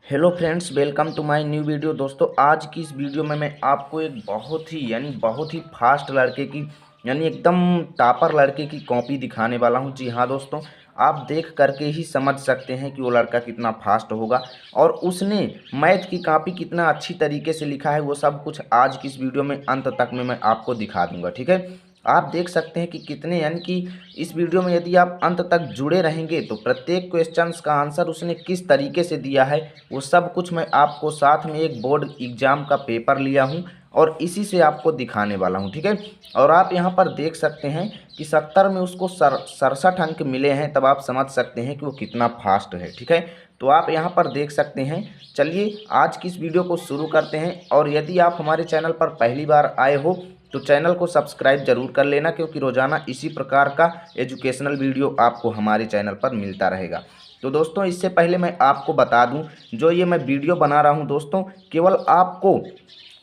Hello friends, welcome to my new video. दोस्तों, आज की इस वीडियो में मैं आपको एक बहुत ही फास्ट लड़के की एकदम टॉपर लड़के की कॉपी दिखाने वाला हूं। जी हाँ दोस्तों, आप देख करके ही समझ सकते हैं कि वो लड़का कितना फास्ट होगा और उसने मैथ की कॉपी कितना अच्छी तरीके से लिखा है। वो सब कुछ आज की इस वीडियो में अंत तक में मैं आपको दिखा दूंगा। ठीक है, आप देख सकते हैं कि कितने कि इस वीडियो में यदि आप अंत तक जुड़े रहेंगे तो प्रत्येक क्वेश्चंस का आंसर उसने किस तरीके से दिया है वो सब कुछ मैं आपको साथ में एक बोर्ड एग्जाम का पेपर लिया हूं और इसी से आपको दिखाने वाला हूं। ठीक है, और आप यहां पर देख सकते हैं कि 70 में उसको 67 अंक मिले हैं, तब आप समझ सकते हैं कि वो कितना फास्ट है। ठीक है, तो आप यहां पर देख सकते हैं। चलिए आज की इस वीडियो को शुरू करते हैं। और यदि आप हमारे चैनल पर पहली बार आए हो तो चैनल को सब्सक्राइब जरूर कर लेना, क्योंकि रोजाना इसी प्रकार का एजुकेशनल वीडियो आपको हमारे चैनल पर मिलता रहेगा। तो दोस्तों, इससे पहले मैं आपको बता दूं, जो ये मैं वीडियो बना रहा हूं दोस्तों, केवल आपको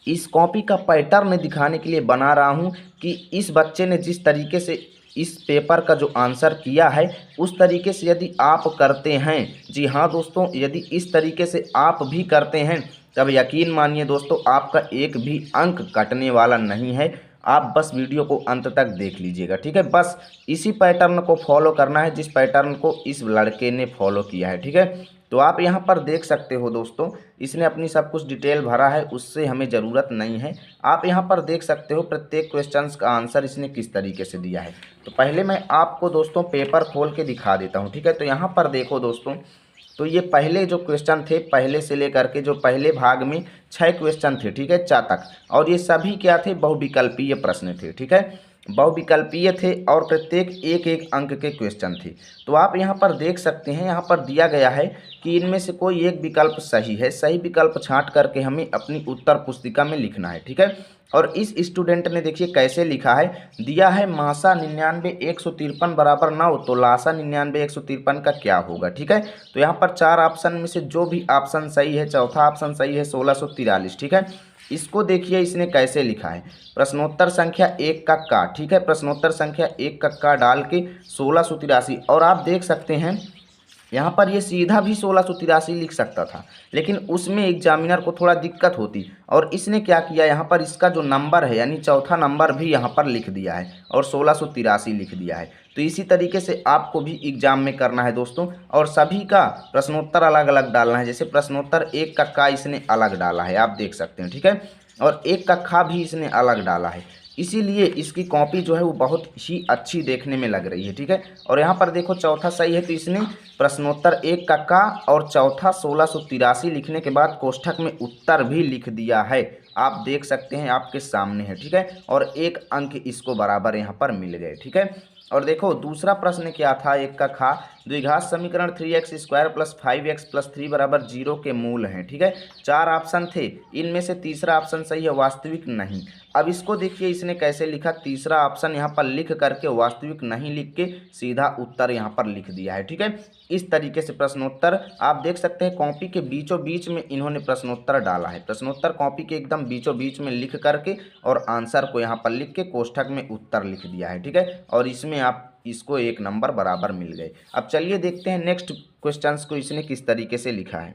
इस कॉपी का पैटर्न दिखाने के लिए बना रहा हूं कि इस बच्चे ने जिस तरीके से इस पेपर का जो आंसर किया है उस तरीके से यदि आप करते हैं, जी हाँ दोस्तों, यदि इस तरीके से आप भी करते हैं तब यकीन मानिए दोस्तों, आपका एक भी अंक कटने वाला नहीं है। आप बस वीडियो को अंत तक देख लीजिएगा। ठीक है, बस इसी पैटर्न को फॉलो करना है जिस पैटर्न को इस लड़के ने फॉलो किया है। ठीक है, तो आप यहाँ पर देख सकते हो दोस्तों, इसने अपनी सब कुछ डिटेल भरा है, उससे हमें ज़रूरत नहीं है। आप यहाँ पर देख सकते हो प्रत्येक क्वेश्चंस का आंसर इसने किस तरीके से दिया है। तो पहले मैं आपको दोस्तों पेपर खोल के दिखा देता हूँ। ठीक है, तो यहाँ पर देखो दोस्तों, तो ये पहले जो क्वेश्चन थे, पहले से लेकर के जो पहले भाग में 6 क्वेश्चन थे, ठीक है, 4 तक, और ये सभी क्या थे, बहुविकल्पीय प्रश्न थे। ठीक है, बहुविकल्पीय थे और प्रत्येक एक एक अंक के क्वेश्चन थे। तो आप यहाँ पर देख सकते हैं, यहाँ पर दिया गया है कि इनमें से कोई एक विकल्प सही है। सही विकल्प छांट करके हमें अपनी उत्तर पुस्तिका में लिखना है। ठीक है, और इस स्टूडेंट ने देखिए कैसे लिखा है, दिया है मासा 99 153 बराबर 9, तो लासा 99 153 का क्या होगा। ठीक है, तो यहाँ पर 4 ऑप्शन में से जो भी ऑप्शन सही है, चौथा ऑप्शन सही है 1643। ठीक है, इसको देखिए इसने कैसे लिखा है, प्रश्नोत्तर संख्या 1 का, ठीक है, प्रश्नोत्तर संख्या 1 का डाल के 1683। और आप देख सकते हैं यहाँ पर ये सीधा भी 1683 लिख सकता था, लेकिन उसमें एग्जामिनर को थोड़ा दिक्कत होती, और इसने क्या किया, यहाँ पर इसका जो नंबर है यानी चौथा नंबर भी यहाँ पर लिख दिया है और 1683 लिख दिया है। तो इसी तरीके से आपको भी एग्जाम में करना है दोस्तों, और सभी का प्रश्नोत्तर अलग अलग डालना है। जैसे प्रश्नोत्तर 1 का इसने अलग डाला है, आप देख सकते हैं। ठीक है, और 1 का खा भी इसने अलग डाला है, इसीलिए इसकी कॉपी जो है वो बहुत ही अच्छी देखने में लग रही है। ठीक है, और यहाँ पर देखो चौथा सही है, तो इसने प्रश्नोत्तर 1 का और चौथा 1683 लिखने के बाद कोष्ठक में उत्तर भी लिख दिया है। आप देख सकते हैं, आपके सामने है। ठीक है, और एक अंक इसको बराबर यहाँ पर मिल गए। ठीक है, और देखो दूसरा प्रश्न क्या था, 1 का खा, द्विघात समीकरण 3x square plus 5x plus 3 बराबर 0 के मूल हैं। ठीक है, 4 ऑप्शन थे, इनमें से तीसरा ऑप्शन सही है, वास्तविक नहीं। अब इसको देखिए इसने कैसे लिखा, तीसरा ऑप्शन यहाँ पर लिख करके वास्तविक नहीं लिख के सीधा उत्तर यहाँ पर लिख दिया है। ठीक है, इस तरीके से प्रश्नोत्तर आप देख सकते हैं, कॉपी के बीचों बीच में इन्होंने प्रश्नोत्तर डाला है। प्रश्नोत्तर कॉपी के एकदम बीचों बीच में लिख करके और आंसर को यहाँ पर लिख के कोष्ठक में उत्तर लिख दिया है। ठीक है, और इसमें आप इसको 1 नंबर बराबर मिल गए। अब चलिए देखते हैं नेक्स्ट क्वेश्चंस को इसने किस तरीके से लिखा है।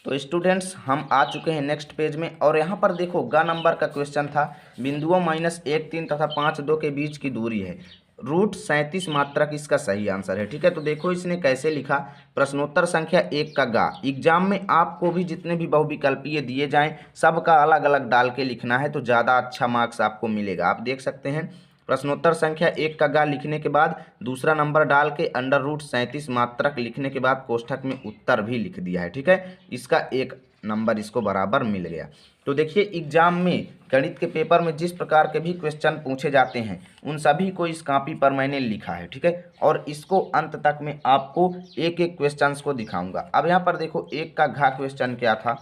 तो स्टूडेंट्स, हम आ चुके हैं नेक्स्ट पेज में, और यहाँ पर देखो ग नंबर का क्वेश्चन था, बिंदुओं -1 3 तथा 5 2 के बीच की दूरी है, रूट 37 मात्रक इसका सही आंसर है। ठीक है, तो देखो इसने कैसे लिखा, प्रश्नोत्तर संख्या 1 का गा, एग्जाम में आपको भी जितने भी बहुविकल्पीय दिए जाएं सबका अलग अलग डाल के लिखना है, तो ज़्यादा अच्छा मार्क्स आपको मिलेगा। आप देख सकते हैं, प्रश्नोत्तर संख्या 1 का गा लिखने के बाद दूसरा नंबर डाल के अंडर रूट 37 मात्रक लिखने के बाद कोष्ठक में उत्तर भी लिख दिया है। ठीक है, इसका 1 नंबर इसको बराबर मिल गया। तो देखिए एग्जाम में गणित के पेपर में जिस प्रकार के भी क्वेश्चन पूछे जाते हैं उन सभी को इस कॉपी पर मैंने लिखा है। ठीक है, और इसको अंत तक में आपको एक एक क्वेश्चन को दिखाऊंगा। अब यहाँ पर देखो 1 का घा क्वेश्चन क्या था,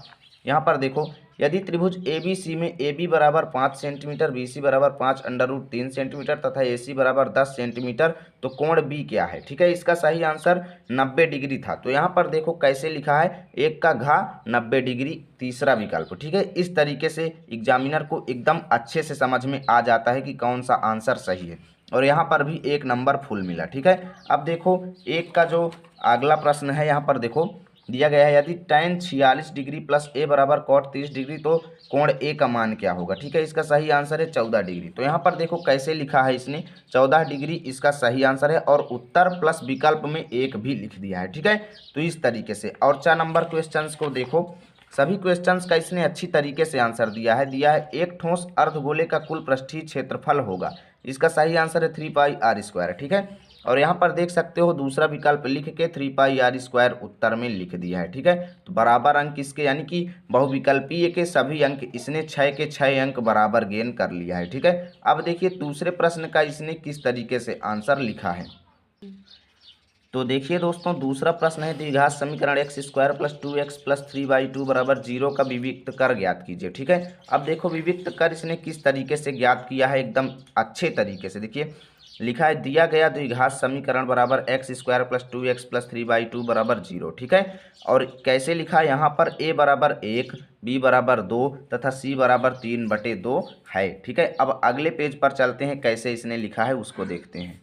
यहाँ पर देखो, यदि त्रिभुज ए बी सी में ए बी बराबर 5 सेंटीमीटर, बी सी बराबर 5 अंडर रूट 3 सेंटीमीटर तथा ए सी बराबर 10 सेंटीमीटर, तो कोण बी क्या है। ठीक है, इसका सही आंसर 90 डिग्री था। तो यहाँ पर देखो कैसे लिखा है, 1 का घा 90 डिग्री तीसरा विकल्प। ठीक है, इस तरीके से एग्जामिनर को एकदम अच्छे से समझ में आ जाता है कि कौन सा आंसर सही है, और यहाँ पर भी 1 नंबर फुल मिला। ठीक है, अब देखो 1 का जो अगला प्रश्न है, यहाँ पर देखो दिया गया है यदि tan 46 डिग्री प्लस a बराबर cot 30 डिग्री तो कोण a का मान क्या होगा। ठीक है, इसका सही आंसर है 14 डिग्री। तो यहाँ पर देखो कैसे लिखा है इसने, 14 डिग्री इसका सही आंसर है और उत्तर प्लस विकल्प में 1 भी लिख दिया है। ठीक है, तो इस तरीके से। और 4 नंबर क्वेश्चंस को देखो, सभी क्वेश्चंस का इसने अच्छी तरीके से आंसर दिया है एक ठोस अर्धगोले का कुल पृष्ठीय क्षेत्रफल होगा। इसका सही आंसर है 3πr²। ठीक है, और यहाँ पर देख सकते हो दूसरा विकल्प लिख के 3πr² उत्तर में लिख दिया है। ठीक है, तो बराबर अंक इसके, यानी कि बहुविकल्पीय के सभी अंक इसने 6 के 6 अंक बराबर गेन कर लिया है। ठीक है, अब देखिए दूसरे प्रश्न का इसने किस तरीके से आंसर लिखा है। तो देखिए दोस्तों, दूसरा प्रश्न है द्विघात समीकरण x² प्लस 2x प्लस 3/2 बराबर 0 का विविक्त कर ज्ञात कीजिए। ठीक है, अब देखो विविक्त कर इसने किस तरीके से ज्ञात किया है, एकदम अच्छे तरीके से। देखिए लिखा है दिया गया द्विघात समीकरण बराबर x² प्लस 2x प्लस 3/2 बराबर 0। ठीक है, और कैसे लिखा है यहाँ पर a बराबर 1, b बराबर 2 तथा c बराबर 3/2 है। ठीक है, अब अगले पेज पर चलते हैं, कैसे इसने लिखा है उसको देखते हैं।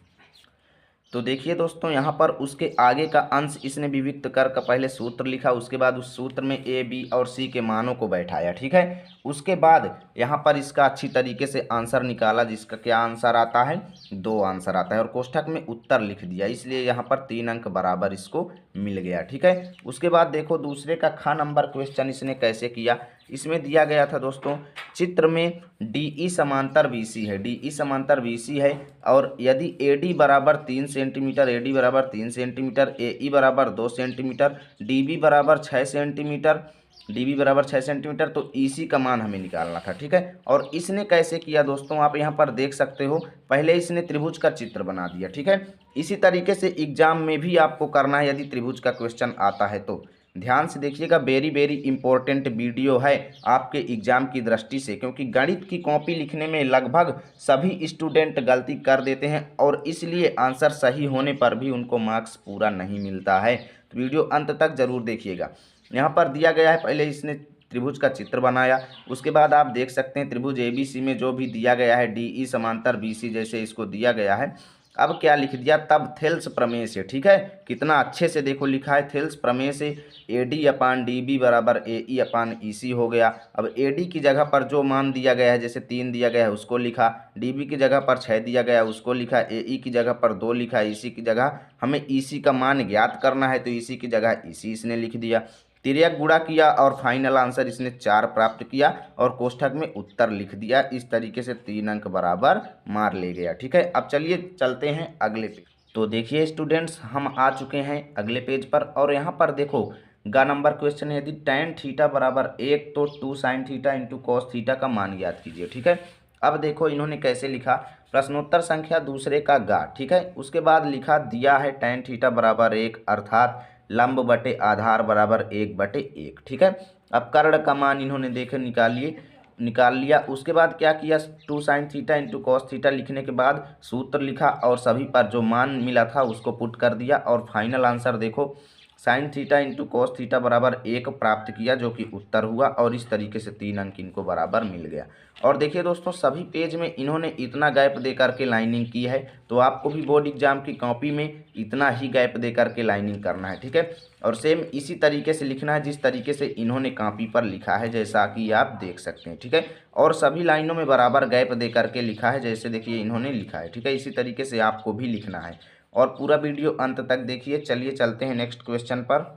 तो देखिए दोस्तों, यहाँ पर उसके आगे का अंश इसने विविक्त कर का पहले सूत्र लिखा, उसके बाद उस सूत्र में ए बी और सी के मानों को बैठाया। ठीक है, उसके बाद यहाँ पर इसका अच्छी तरीके से आंसर निकाला, जिसका क्या आंसर आता है, 2 आंसर आता है, और कोष्ठक में उत्तर लिख दिया, इसलिए यहाँ पर 3 अंक बराबर इसको मिल गया। ठीक है, उसके बाद देखो दूसरे का ख नंबर क्वेश्चन इसने कैसे किया। इसमें दिया गया था दोस्तों, चित्र में DE समांतर BC है, DE समांतर BC है, और यदि AD बराबर 3 सेंटीमीटर, AD बराबर 3 सेंटीमीटर, AE बराबर 2 सेंटीमीटर, DB बराबर 6 सेंटीमीटर, DB बराबर 6 सेंटीमीटर, तो EC का मान हमें निकालना था। ठीक है, और इसने कैसे किया दोस्तों, आप यहाँ पर देख सकते हो, पहले इसने त्रिभुज का चित्र बना दिया। ठीक है, इसी तरीके से एग्जाम में भी आपको करना है यदि त्रिभुज का क्वेश्चन आता है तो। ध्यान से देखिएगा, वेरी वेरी इंपॉर्टेंट वीडियो है आपके एग्जाम की दृष्टि से, क्योंकि गणित की कॉपी लिखने में लगभग सभी स्टूडेंट गलती कर देते हैं और इसलिए आंसर सही होने पर भी उनको मार्क्स पूरा नहीं मिलता है। तो वीडियो अंत तक जरूर देखिएगा। यहाँ पर दिया गया है, पहले इसने त्रिभुज का चित्र बनाया, उसके बाद आप देख सकते हैं त्रिभुज ABC में जो भी दिया गया है DE समांतर BC जैसे इसको दिया गया है। अब क्या लिख दिया, तब थेल्स प्रमेय से। ठीक है, कितना अच्छे से देखो लिखा है, थेल्स प्रमेय से AD/DB बराबर AE/EC हो गया। अब AD की जगह पर जो मान दिया गया है, जैसे 3 दिया गया है उसको लिखा, DB की जगह पर 6 दिया गया है उसको लिखा, AE की जगह पर 2 लिखा, EC की जगह हमें EC का मान ज्ञात करना है तो EC की जगह EC इसने लिख दिया। तिर्यक गुणा किया और फाइनल आंसर इसने 4 प्राप्त किया और कोष्ठक में उत्तर लिख दिया। इस तरीके से 3 अंक बराबर मार ले गया। ठीक है, अब चलिए चलते हैं अगले पेज। तो देखिए स्टूडेंट्स, हम आ चुके हैं अगले पेज पर, और यहाँ पर देखो ग नंबर क्वेश्चन है, यदि tan थीटा बराबर 1 तो 2 sin theta into cos theta का मान ज्ञात कीजिए। ठीक है, अब देखो इन्होंने कैसे लिखा, प्रश्नोत्तर संख्या दूसरे का गा। ठीक है, उसके बाद लिखा दिया है tan थीटा बराबर 1 अर्थात लंब बटे आधार बराबर 1/1। ठीक है, अब कर्ण का मान इन्होंने देखे निकाल लिया। उसके बाद क्या किया, 2 sin theta into cos theta लिखने के बाद सूत्र लिखा और सभी पर जो मान मिला था उसको पुट कर दिया, और फाइनल आंसर देखो sin theta into cos theta बराबर 1 प्राप्त किया, जो कि उत्तर हुआ, और इस तरीके से 3 अंक इनको बराबर मिल गया। और देखिए दोस्तों, सभी पेज में इन्होंने इतना गैप दे करके लाइनिंग की है, तो आपको भी बोर्ड एग्जाम की कॉपी में इतना ही गैप दे करके लाइनिंग करना है। ठीक है, और सेम इसी तरीके से लिखना है जिस तरीके से इन्होंने कॉपी पर लिखा है, जैसा कि आप देख सकते हैं। ठीक है, और सभी लाइनों में बराबर गैप दे करके लिखा है, जैसे देखिए इन्होंने लिखा है। ठीक है, इसी तरीके से आपको भी लिखना है, और पूरा वीडियो अंत तक देखिए। चलिए चलते हैं नेक्स्ट क्वेश्चन पर।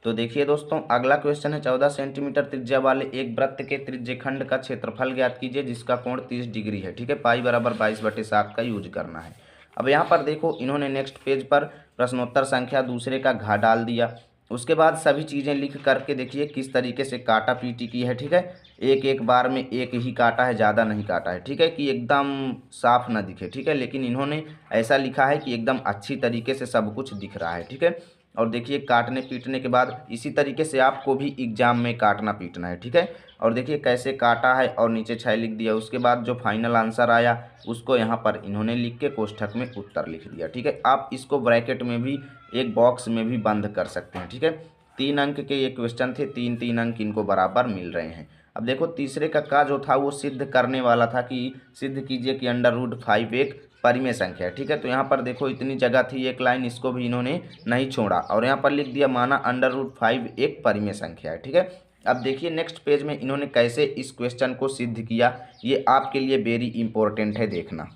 तो देखिए दोस्तों, अगला क्वेश्चन है 14 सेंटीमीटर त्रिज्या वाले एक वृत्त के त्रिज्यखंड का क्षेत्रफल ज्ञात कीजिए जिसका कोण 30 डिग्री है। ठीक है, पाई बराबर 22/7 का यूज करना है। अब यहाँ पर देखो इन्होंने नेक्स्ट पेज पर प्रश्नोत्तर संख्या दूसरे का घा डाल दिया, उसके बाद सभी चीज़ें लिख करके देखिए किस तरीके से काटा पीटी की है। ठीक है, एक एक बार में एक ही काटा है, ज़्यादा नहीं काटा है। ठीक है, कि एकदम साफ ना दिखे। ठीक है, लेकिन इन्होंने ऐसा लिखा है कि एकदम अच्छी तरीके से सब कुछ दिख रहा है। ठीक है, और देखिए काटने पीटने के बाद इसी तरीके से आपको भी एग्जाम में काटना पीटना है। ठीक है, और देखिए कैसे काटा है और नीचे 6 लिख दिया, उसके बाद जो फाइनल आंसर आया उसको यहाँ पर इन्होंने लिख के कोष्ठक में उत्तर लिख दिया। ठीक है, आप इसको ब्रैकेट में भी एक बॉक्स में भी बंद कर सकते हैं। ठीक है, 3 अंक के ये क्वेश्चन थे, 3 अंक इनको बराबर मिल रहे हैं। अब देखो तीसरे का जो था वो सिद्ध करने वाला था कि सिद्ध कीजिए कि √5 एक परिमेय संख्या है। ठीक है, तो यहाँ पर देखो इतनी जगह थी, एक लाइन इसको भी इन्होंने नहीं छोड़ा और यहाँ पर लिख दिया माना √5 एक परिमेय संख्या है। ठीक है, अब देखिए नेक्स्ट पेज में इन्होंने कैसे इस क्वेश्चन को सिद्ध किया, ये आपके लिए वेरी इंपॉर्टेंट है देखना।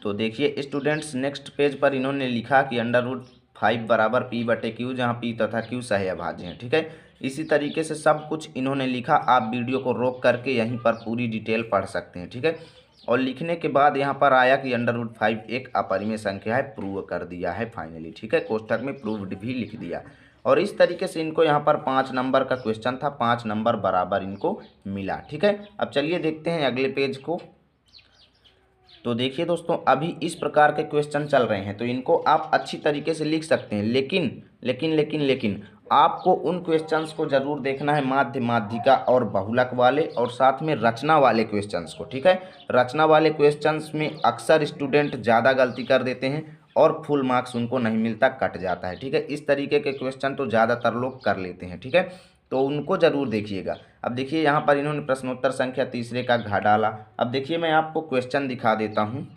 तो देखिए स्टूडेंट्स, नेक्स्ट पेज पर इन्होंने लिखा कि √5 बराबर P/Q, जहाँ P तथा Q सही अभाज्य हैं। ठीक है, इसी तरीके से सब कुछ इन्होंने लिखा। आप वीडियो को रोक करके यहीं पर पूरी डिटेल पढ़ सकते हैं। ठीक है, और लिखने के बाद यहाँ पर आया कि √5 एक अपरिमेय संख्या है, प्रूव कर दिया है फाइनली। ठीक है, कोष्ठक में प्रूव्ड भी लिख दिया। और इस तरीके से इनको यहाँ पर 5 नंबर का क्वेश्चन था, 5 नंबर बराबर इनको मिला। ठीक है, अब चलिए देखते हैं अगले पेज को। तो देखिए दोस्तों, अभी इस प्रकार के क्वेश्चन चल रहे हैं, तो इनको आप अच्छी तरीके से लिख सकते हैं, लेकिन आपको उन क्वेश्चंस को जरूर देखना है, माध्य, माध्यिका और बहुलक वाले, और साथ में रचना वाले क्वेश्चंस को। ठीक है, रचना वाले क्वेश्चंस में अक्सर स्टूडेंट ज़्यादा गलती कर देते हैं और फुल मार्क्स उनको नहीं मिलता, कट जाता है। ठीक है, इस तरीके के क्वेश्चन तो ज़्यादातर लोग कर लेते हैं। ठीक है, तो उनको ज़रूर देखिएगा। अब देखिए यहाँ पर इन्होंने प्रश्नोत्तर संख्या तीसरे का घ डाला। अब देखिए मैं आपको क्वेश्चन दिखा देता हूँ।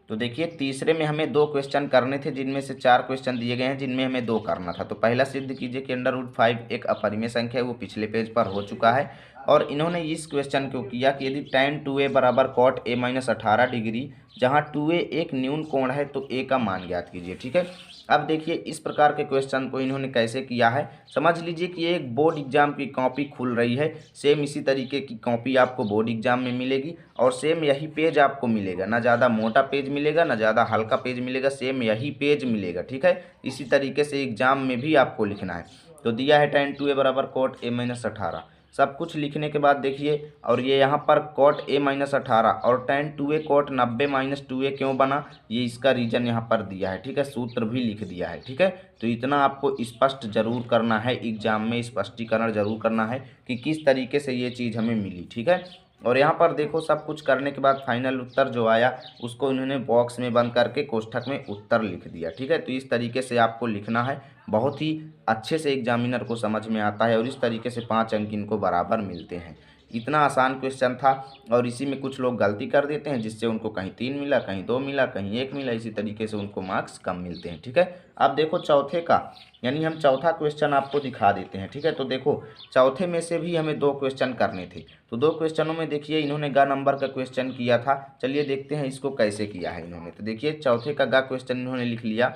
तो देखिए तीसरे में हमें 2 क्वेश्चन करने थे, जिनमें से 4 क्वेश्चन दिए गए हैं, जिनमें हमें 2 करना था। तो पहला सिद्ध कीजिए कि √5 एक अपरिमेय संख्या है, वो पिछले पेज पर हो चुका है। और इन्होंने इस क्वेश्चन को किया कि यदि tan 2a बराबर cot a - 18 डिग्री, जहाँ 2a एक न्यून कोण है, तो a का मान ज्ञात कीजिए। ठीक है, अब देखिए इस प्रकार के क्वेश्चन को इन्होंने कैसे किया है, समझ लीजिए कि ये एक बोर्ड एग्जाम की कॉपी खुल रही है। सेम इसी तरीके की कॉपी आपको बोर्ड एग्जाम में मिलेगी और सेम यही पेज आपको मिलेगा, ना ज़्यादा मोटा पेज मिलेगा ना ज़्यादा हल्का पेज मिलेगा, सेम यही पेज मिलेगा। ठीक है, इसी तरीके से एग्जाम में भी आपको लिखना है। तो दिया है tan 2a बराबर cot a - 18, सब कुछ लिखने के बाद देखिए, और ये यहाँ पर cot a - 18 और tan 2a cot 90 - 2a क्यों बना, ये इसका रीजन यहाँ पर दिया है। ठीक है, सूत्र भी लिख दिया है। ठीक है, तो इतना आपको स्पष्ट जरूर करना है, एग्जाम में स्पष्टीकरण जरूर करना है कि किस तरीके से ये चीज़ हमें मिली। ठीक है, और यहाँ पर देखो सब कुछ करने के बाद फाइनल उत्तर जो आया उसको इन्होंने बॉक्स में बंद करके कोष्ठक में उत्तर लिख दिया। ठीक है, तो इस तरीके से आपको लिखना है, बहुत ही अच्छे से एग्जामिनर को समझ में आता है और इस तरीके से 5 अंक इनको बराबर मिलते हैं। इतना आसान क्वेश्चन था और इसी में कुछ लोग गलती कर देते हैं, जिससे उनको कहीं 3 मिला, कहीं 2 मिला, कहीं 1 मिला, इसी तरीके से उनको मार्क्स कम मिलते हैं। ठीक है, अब देखो चौथे का, यानी हम चौथा क्वेश्चन आपको दिखा देते हैं। ठीक है, तो देखो चौथे में से भी हमें 2 क्वेश्चन करने थे, तो 2 क्वेश्चनों में देखिए इन्होंने ग नंबर का क्वेश्चन किया था। चलिए देखते हैं इसको कैसे किया है इन्होंने। तो देखिए चौथे का ग क्वेश्चन इन्होंने लिख लिया,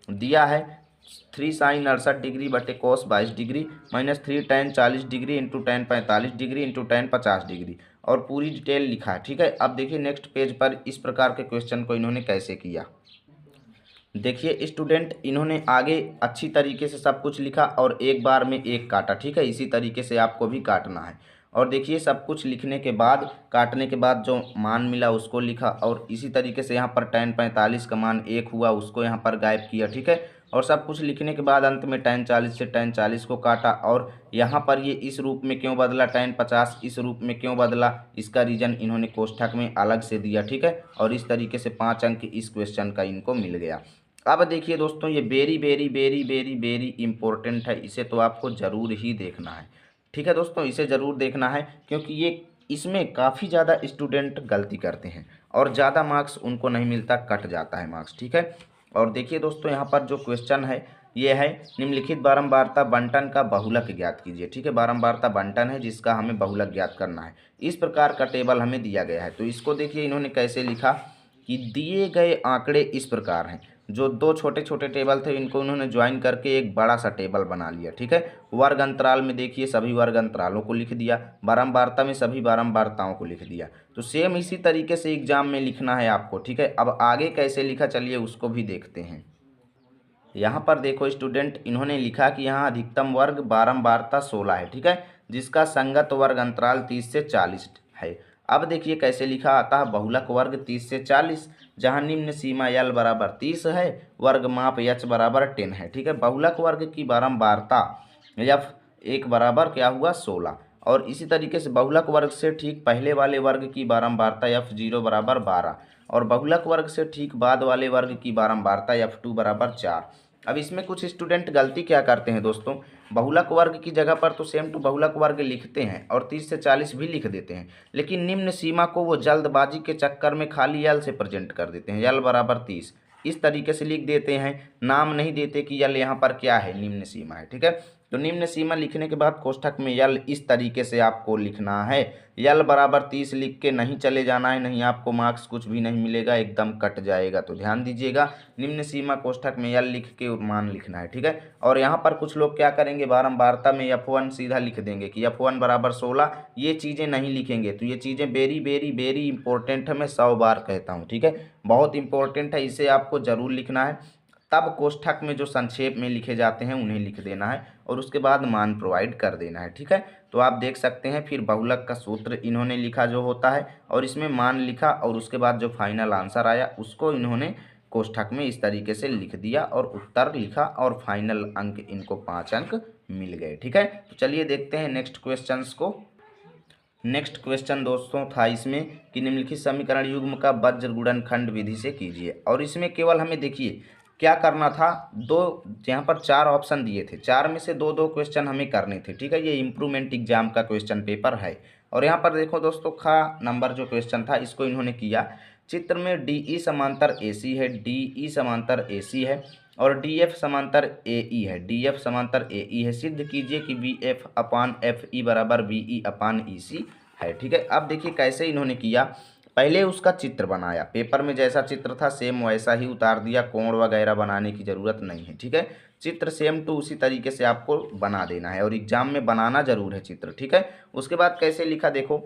दिया है 3 sin 68 डिग्री बटे cos 22 degree -3 tan 40 degree into tan 45 degree into tan 50 degree, और पूरी डिटेल लिखा है। ठीक है, अब देखिए नेक्स्ट पेज पर इस प्रकार के क्वेश्चन को इन्होंने कैसे किया। देखिए स्टूडेंट, इन्होंने आगे अच्छी तरीके से सब कुछ लिखा और एक बार में एक काटा। ठीक है, इसी तरीके से आपको भी काटना है। और देखिए सब कुछ लिखने के बाद, काटने के बाद जो मान मिला उसको लिखा, और इसी तरीके से यहाँ पर tan 45 का मान 1 हुआ, उसको यहाँ पर गायब किया। ठीक है, और सब कुछ लिखने के बाद अंत में tan 40 से tan 40 को काटा, और यहाँ पर ये इस रूप में क्यों बदला, tan 50 इस रूप में क्यों बदला, इसका रीजन इन्होंने कोष्ठक में अलग से दिया। ठीक है, और इस तरीके से 5 अंक इस क्वेश्चन का इनको मिल गया। अब देखिए दोस्तों, ये very very very very very important है, इसे तो आपको ज़रूर ही देखना है। ठीक है दोस्तों, इसे ज़रूर देखना है, क्योंकि ये इसमें काफ़ी ज़्यादा स्टूडेंट गलती करते हैं और ज़्यादा मार्क्स उनको नहीं मिलता, कट जाता है मार्क्स। ठीक है, और देखिए दोस्तों यहाँ पर जो क्वेश्चन है ये है, निम्नलिखित बारंबारता बंटन का बहुलक ज्ञात कीजिए। ठीक है, बारंबारता बंटन है जिसका हमें बहुलक ज्ञात करना है। इस प्रकार का टेबल हमें दिया गया है। तो इसको देखिए इन्होंने कैसे लिखा कि दिए गए आंकड़े इस प्रकार हैं, जो 2 छोटे छोटे टेबल थे इनको उन्होंने ज्वाइन करके एक बड़ा सा टेबल बना लिया। ठीक है, वर्ग अंतराल में देखिए सभी वर्ग अंतरालों को लिख दिया, बारंबारता में सभी बारंबारताओं को लिख दिया। तो सेम इसी तरीके से एग्जाम में लिखना है आपको। ठीक है, अब आगे कैसे लिखा चलिए उसको भी देखते हैं। यहाँ पर देखो स्टूडेंट, इन्होंने लिखा कि यहाँ अधिकतम वर्ग बारंबारता 16 है। ठीक है, जिसका संगत वर्ग अंतराल 30 से 40 है। अब देखिए कैसे लिखा आता है, बहुलक वर्ग 30 से 40, जहाँ निम्न सीमा L बराबर 30 है, वर्ग माप H बराबर 10 है। ठीक है, बहुलक वर्ग की बारंबारता F1 बराबर क्या हुआ 16, और इसी तरीके से बहुलक वर्ग से ठीक पहले वाले वर्ग की बारंबारता F0 बराबर 12, और बहुलक वर्ग से ठीक बाद वाले वर्ग की बारंबारता F2 बराबर 4। अब इसमें कुछ स्टूडेंट गलती क्या करते हैं दोस्तों, बहुलक वर्ग की जगह पर तो सेम टू बहुलक वर्ग लिखते हैं और 30 से 40 भी लिख देते हैं, लेकिन निम्न सीमा को वो जल्दबाजी के चक्कर में खाली यल से प्रेजेंट कर देते हैं, यल बराबर 30 इस तरीके से लिख देते हैं, नाम नहीं देते कि यल यहाँ पर क्या है, निम्न सीमा है। ठीक है, तो निम्न सीमा लिखने के बाद कोष्ठक में यल इस तरीके से आपको लिखना है, यल बराबर 30 लिख के नहीं चले जाना है, नहीं आपको मार्क्स कुछ भी नहीं मिलेगा, एकदम कट जाएगा। तो ध्यान दीजिएगा, निम्न सीमा कोष्ठक में यल लिख के मान लिखना है। ठीक है, और यहाँ पर कुछ लोग क्या करेंगे, बारंबारता में F1 सीधा लिख देंगे कि F1 बराबर 16, ये चीज़ें नहीं लिखेंगे। तो ये चीज़ें वेरी वेरी वेरी इंपॉर्टेंट है, मैं 100 बार कहता हूँ। ठीक है, बहुत इंपॉर्टेंट है, इसे आपको ज़रूर लिखना है। तब कोष्ठक में जो संक्षेप में लिखे जाते हैं उन्हें लिख देना है और उसके बाद मान प्रोवाइड कर देना है। ठीक है, तो आप देख सकते हैं फिर बहुलक का सूत्र इन्होंने लिखा जो होता है और इसमें मान लिखा और उसके बाद जो फाइनल आंसर आया उसको इन्होंने कोष्ठक में इस तरीके से लिख दिया और उत्तर लिखा और फाइनल अंक इनको 5 अंक मिल गए। ठीक है, तो चलिए देखते हैं नेक्स्ट क्वेश्चंस को। नेक्स्ट क्वेश्चन दोस्तों था इसमें कि निम्नलिखित समीकरण युग्म का वज्र गुणनखंड विधि से कीजिए, और इसमें केवल हमें देखिए क्या करना था, दो यहाँ पर 4 ऑप्शन दिए थे, 4 में से 2-2 क्वेश्चन हमें करने थे। ठीक है, ये इम्प्रूवमेंट एग्जाम का क्वेश्चन पेपर है और यहाँ पर देखो दोस्तों खा नंबर जो क्वेश्चन था इसको इन्होंने किया, चित्र में DE समांतर AC है, DE समांतर AC है और DF समांतर AE है, DF समांतर AE है, सिद्ध कीजिए कि VF अपान FE बराबर VE अपान EC है। ठीक है, अब देखिए कैसे इन्होंने किया, पहले उसका चित्र बनाया, पेपर में जैसा चित्र था सेम वैसा ही उतार दिया, कोण वगैरह बनाने की ज़रूरत नहीं है। ठीक है, चित्र सेम टू उसी तरीके से आपको बना देना है और एग्जाम में बनाना जरूर है चित्र। ठीक है, उसके बाद कैसे लिखा देखो,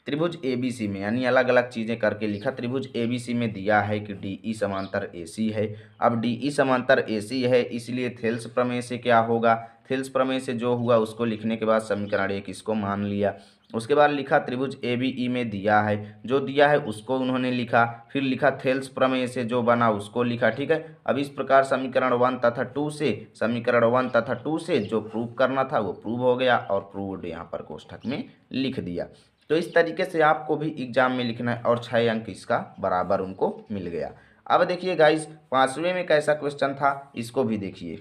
त्रिभुज ABC में यानी अलग अलग चीज़ें करके लिखा, त्रिभुज ABC में दिया है कि DE समांतर AC है। अब DE समांतर AC है इसलिए थेल्स प्रमेय से क्या होगा, थेल्स प्रमेय से जो हुआ उसको लिखने के बाद समीकरण 1 इसको मान लिया। उसके बाद लिखा त्रिभुज ABE में दिया है, जो दिया है उसको उन्होंने लिखा, फिर लिखा थेल्स प्रमेय से जो बना उसको लिखा। ठीक है, अब इस प्रकार समीकरण 1 तथा 2 से, समीकरण 1 तथा 2 से जो प्रूव करना था वो प्रूव हो गया और प्रूव्ड यहाँ पर कोष्ठक में लिख दिया। तो इस तरीके से आपको भी एग्जाम में लिखना है और 6 अंक इसका बराबर उनको मिल गया। अब देखिए गाइस 5वें में कैसा क्वेश्चन था इसको भी देखिए।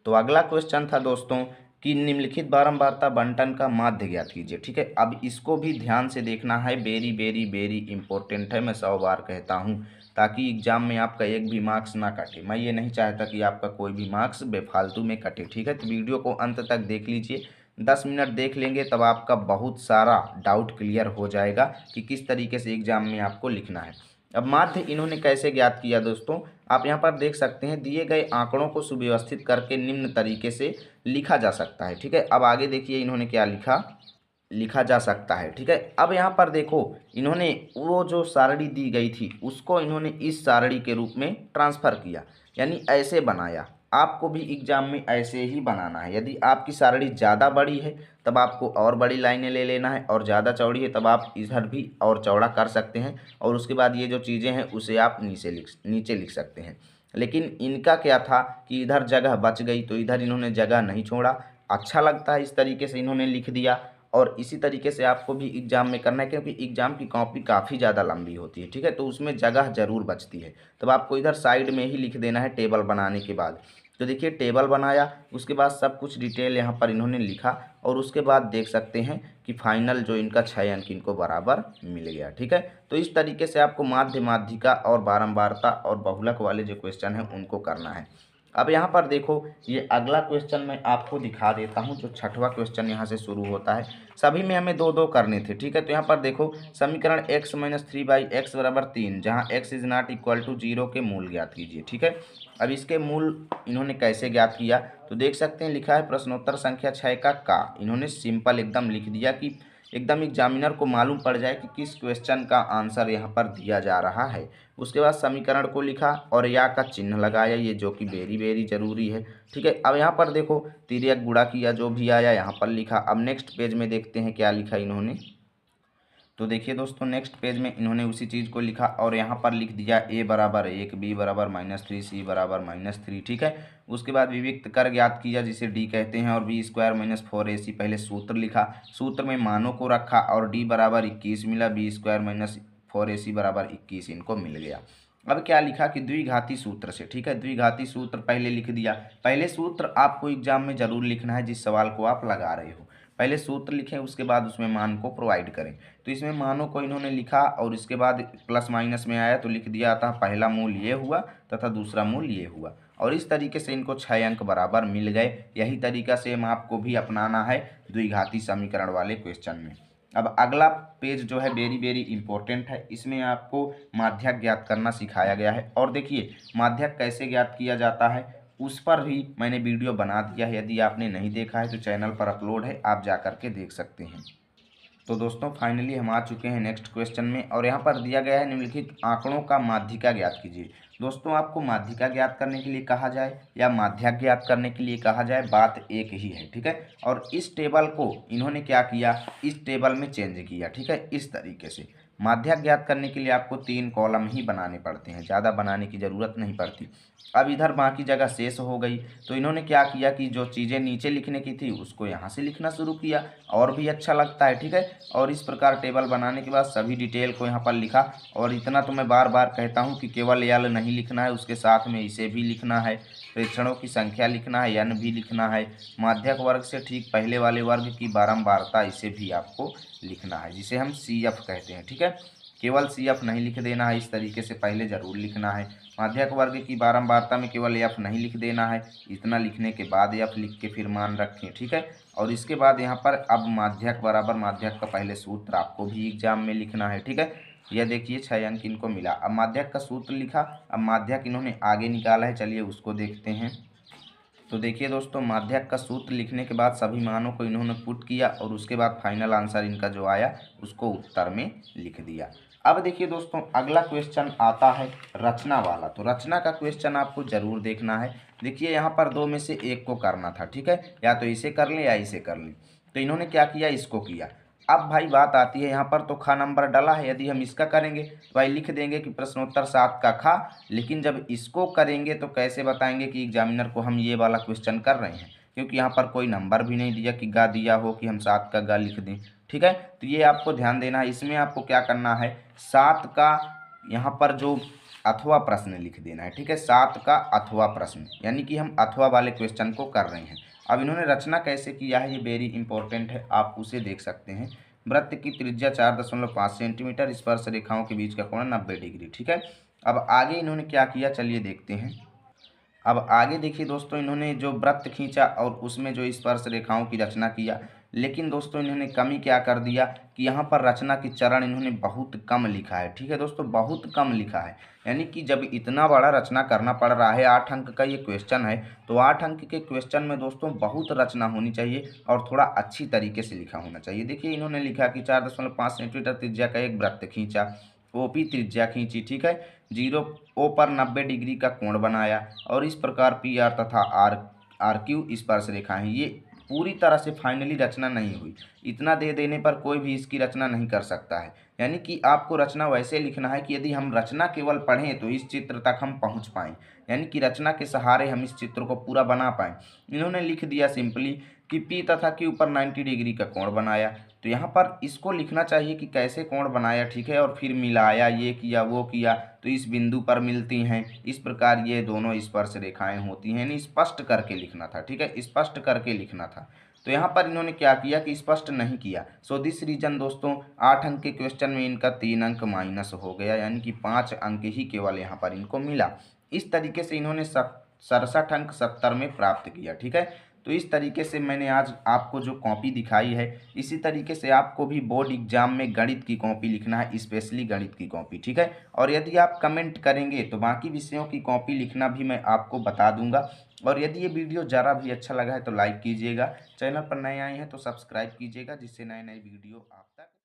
तो अगला क्वेश्चन था दोस्तों कि निम्नलिखित बारंबारता बंटन का माध्य ज्ञात कीजिए। ठीक है, अब इसको भी ध्यान से देखना है, वेरी वेरी वेरी इंपॉर्टेंट है, मैं 100 बार कहता हूँ ताकि एग्जाम में आपका एक भी मार्क्स ना कटे। मैं ये नहीं चाहता कि आपका कोई भी मार्क्स बेफालतू में कटे। ठीक है, तो वीडियो को अंत तक देख लीजिए, 10 मिनट देख लेंगे तब आपका बहुत सारा डाउट क्लियर हो जाएगा कि किस तरीके से एग्जाम में आपको लिखना है। अब माध्य इन्होंने कैसे ज्ञात किया दोस्तों, आप यहाँ पर देख सकते हैं, दिए गए आंकड़ों को सुव्यवस्थित करके निम्न तरीके से लिखा जा सकता है। ठीक है, अब आगे देखिए इन्होंने क्या लिखा जा सकता है। ठीक है, अब यहाँ पर देखो इन्होंने वो जो सारणी दी गई थी उसको इन्होंने इस सारणी के रूप में ट्रांसफ़र किया, यानी ऐसे बनाया। आपको भी एग्जाम में ऐसे ही बनाना है, यदि आपकी सारणी ज़्यादा बड़ी है तब आपको और बड़ी लाइनें ले लेना है और ज़्यादा चौड़ी है तब आप इधर भी और चौड़ा कर सकते हैं और उसके बाद ये जो चीज़ें हैं उसे आप नीचे लिख सकते हैं। लेकिन इनका क्या था कि इधर जगह बच गई तो इधर इन्होंने जगह नहीं छोड़ा, अच्छा लगता है इस तरीके से इन्होंने लिख दिया और इसी तरीके से आपको भी एग्जाम में करना है क्योंकि एग्जाम की कॉपी काफ़ी ज़्यादा लंबी होती है। ठीक है, तो उसमें जगह ज़रूर बचती है, तब आपको इधर साइड में ही लिख देना है टेबल बनाने के बाद। तो देखिए टेबल बनाया, उसके बाद सब कुछ डिटेल यहाँ पर इन्होंने लिखा और उसके बाद देख सकते हैं कि फाइनल जो इनका 6 अंक इनको बराबर मिल गया। ठीक है, तो इस तरीके से आपको माध्य, माध्यिका और बारंबारता और बहुलक वाले जो क्वेश्चन हैं उनको करना है। अब यहाँ पर देखो ये अगला क्वेश्चन मैं आपको दिखा देता हूँ, जो 6वां क्वेश्चन यहाँ से शुरू होता है। सभी में हमें 2-2 करने थे। ठीक है, तो यहाँ पर देखो समीकरण x - 3/x बराबर 3, जहाँ x is not equal to 0 के मूल ज्ञात कीजिए। ठीक है, अब इसके मूल इन्होंने कैसे ज्ञात किया तो देख सकते हैं, लिखा है प्रश्नोत्तर संख्या 6 का इन्होंने सिंपल एकदम लिख दिया कि एकदम एग्जामिनर को मालूम पड़ जाए कि किस क्वेश्चन का आंसर यहाँ पर दिया जा रहा है। उसके बाद समीकरण को लिखा और या का चिन्ह लगाया, ये जो कि वेरी वेरी ज़रूरी है। ठीक है, अब यहाँ पर देखो तिर्यक गुणा किया, जो भी आया यहाँ पर लिखा। अब नेक्स्ट पेज में देखते हैं क्या लिखा इन्होंने। तो देखिए दोस्तों नेक्स्ट पेज में इन्होंने उसी चीज़ को लिखा और यहाँ पर लिख दिया a बराबर 1, b बराबर -3, c बराबर -3। ठीक है, उसके बाद विविक्त कर ज्ञात किया जिसे d कहते हैं और b² - 4ac, पहले सूत्र लिखा, सूत्र में मानों को रखा और d बराबर 21 मिला, b² - 4ac बराबर 21 इनको मिल गया। अब क्या लिखा कि द्विघाती सूत्र से, ठीक है, द्विघाती सूत्र पहले लिख दिया। पहले सूत्र आपको एग्जाम में जरूर लिखना है जिस सवाल को आप लगा रहे हो। पहले सूत्र लिखें, उसके बाद उसमें मान को प्रोवाइड करें। तो इसमें मानों को इन्होंने लिखा और इसके बाद प्लस माइनस में आया तो लिख दिया था पहला मूल ये हुआ तथा दूसरा मूल ये हुआ, और इस तरीके से इनको 6 अंक बराबर मिल गए। यही तरीका से हम आपको भी अपनाना है द्विघाती समीकरण वाले क्वेश्चन में। अब अगला पेज जो है वेरी वेरी इंपॉर्टेंट है, इसमें आपको माध्यक ज्ञात करना सिखाया गया है। और देखिए माध्यक कैसे ज्ञात किया जाता है उस पर भी मैंने वीडियो बना दिया है, यदि आपने नहीं देखा है तो चैनल पर अपलोड है, आप जा कर के देख सकते हैं। तो दोस्तों फाइनली हम आ चुके हैं नेक्स्ट क्वेश्चन में, और यहाँ पर दिया गया है निम्नलिखित आंकड़ों का माध्यिका ज्ञात कीजिए। दोस्तों आपको माध्यिका ज्ञात करने के लिए कहा जाए या माध्यक ज्ञात करने के लिए कहा जाए, बात एक ही है, ठीक है। और इस टेबल को इन्होंने क्या किया, इस टेबल में चेंज किया, ठीक है। इस तरीके से माध्यक ज्ञात करने के लिए आपको 3 कॉलम ही बनाने पड़ते हैं, ज़्यादा बनाने की ज़रूरत नहीं पड़ती। अब इधर बाकी जगह शेष हो गई, तो इन्होंने क्या किया कि जो चीज़ें नीचे लिखने की थी उसको यहाँ से लिखना शुरू किया, और भी अच्छा लगता है, ठीक है। और इस प्रकार टेबल बनाने के बाद सभी डिटेल को यहाँ पर लिखा। और इतना तो मैं बार बार कहता हूँ कि केवल यल नहीं लिखना है, उसके साथ में इसे भी लिखना है, प्रेक्षणों की संख्या लिखना है, यन भी लिखना है, माध्यक वर्ग से ठीक पहले वाले वर्ग की बारंबारता इसे भी आपको लिखना है, जिसे हम CF कहते हैं, ठीक है। केवल CF नहीं लिख देना है, इस तरीके से पहले ज़रूर लिखना है। माध्यक वर्ग की बारंबारता में केवल F नहीं लिख देना है, इतना लिखने के बाद F लिख के फिर मान रखें, ठीक है। और इसके बाद यहाँ पर अब माध्यक बराबर माध्यक का पहले सूत्र आपको भी एग्जाम में लिखना है, ठीक है। यह देखिए 6 अंक इनको मिला। अब माध्यक का सूत्र लिखा, अब माध्यक इन्होंने आगे निकाला है, चलिए उसको देखते हैं। तो देखिए दोस्तों माध्यक का सूत्र लिखने के बाद सभी मानों को इन्होंने पुट किया, और उसके बाद फाइनल आंसर इनका जो आया उसको उत्तर में लिख दिया। अब देखिए दोस्तों अगला क्वेश्चन आता है रचना वाला। तो रचना का क्वेश्चन आपको जरूर देखना है। देखिए यहाँ पर 2 में से एक को करना था, ठीक है, या तो इसे कर लें या इसे कर लें। तो इन्होंने क्या किया, इसको किया। अब भाई बात आती है यहाँ पर, तो खा नंबर डला है, यदि हम इसका करेंगे तो भाई लिख देंगे कि प्रश्नोत्तर 7 का खा। लेकिन जब इसको करेंगे तो कैसे बताएंगे कि एग्जामिनर को हम ये वाला क्वेश्चन कर रहे हैं, क्योंकि यहाँ पर कोई नंबर भी नहीं दिया कि गा दिया हो कि हम 7 का गा लिख दें, ठीक है। तो ये आपको ध्यान देना है। इसमें आपको क्या करना है, 7 का यहाँ पर जो अथवा प्रश्न लिख देना है, ठीक है, 7 का अथवा प्रश्न, यानी कि हम अथवा वाले क्वेश्चन को कर रहे हैं। अब इन्होंने रचना कैसे किया है ये वेरी इंपॉर्टेंट है, आप उसे देख सकते हैं। वृत्त की त्रिज्या 4.5 सेंटीमीटर, स्पर्श रेखाओं के बीच का कोण 90 डिग्री, ठीक है। अब आगे इन्होंने क्या किया चलिए देखते हैं। अब आगे देखिए दोस्तों इन्होंने जो वृत्त खींचा और उसमें जो स्पर्श रेखाओं की रचना किया, लेकिन दोस्तों इन्होंने कमी क्या कर दिया कि यहाँ पर रचना की चरण इन्होंने बहुत कम लिखा है, ठीक है दोस्तों, बहुत कम लिखा है। यानी कि जब इतना बड़ा रचना करना पड़ रहा है, 8 अंक का ये क्वेश्चन है, तो 8 अंक के क्वेश्चन में दोस्तों बहुत रचना होनी चाहिए और थोड़ा अच्छी तरीके से लिखा होना चाहिए। देखिए इन्होंने लिखा कि 4.5 सेंटीमीटर त्रिज्या का एक वृत्त खींचा, OP त्रिज्या खींची, ठीक है, 0 O पर 90 डिग्री का कोण बनाया, और इस प्रकार PR तथा RQ स्पर्श रेखाएं, ये पूरी तरह से फाइनली रचना नहीं हुई। इतना दे देने पर कोई भी इसकी रचना नहीं कर सकता है। यानी कि आपको रचना वैसे लिखना है कि यदि हम रचना केवल पढ़ें तो इस चित्र तक हम पहुंच पाएँ, यानी कि रचना के सहारे हम इस चित्र को पूरा बना पाएँ। इन्होंने लिख दिया सिंपली कि P तथा Q पर 90 डिग्री का कोण बनाया। तो यहाँ पर इसको लिखना चाहिए कि कैसे कोण बनाया, ठीक है, और फिर मिलाया, ये किया वो किया, तो इस बिंदु पर मिलती हैं, इस प्रकार ये दोनों स्पर्श रेखाएं होती हैं। यानी स्पष्ट करके लिखना था, ठीक है, स्पष्ट करके लिखना था। तो यहाँ पर इन्होंने क्या किया कि स्पष्ट नहीं किया। सो दिस रीजन दोस्तों 8 अंक के क्वेश्चन में इनका 3 अंक माइनस हो गया, यानी कि 5 अंक ही केवल यहाँ पर इनको मिला। इस तरीके से इन्होंने 67 अंक 70 में प्राप्त किया, ठीक है। तो इस तरीके से मैंने आज आपको जो कॉपी दिखाई है, इसी तरीके से आपको भी बोर्ड एग्जाम में गणित की कॉपी लिखना है, स्पेशली गणित की कॉपी, ठीक है। और यदि आप कमेंट करेंगे तो बाकी विषयों की कॉपी लिखना भी मैं आपको बता दूंगा। और यदि ये वीडियो ज़रा भी अच्छा लगा है तो लाइक कीजिएगा, चैनल पर नए आए हैं तो सब्सक्राइब कीजिएगा, जिससे नए नए वीडियो आप तक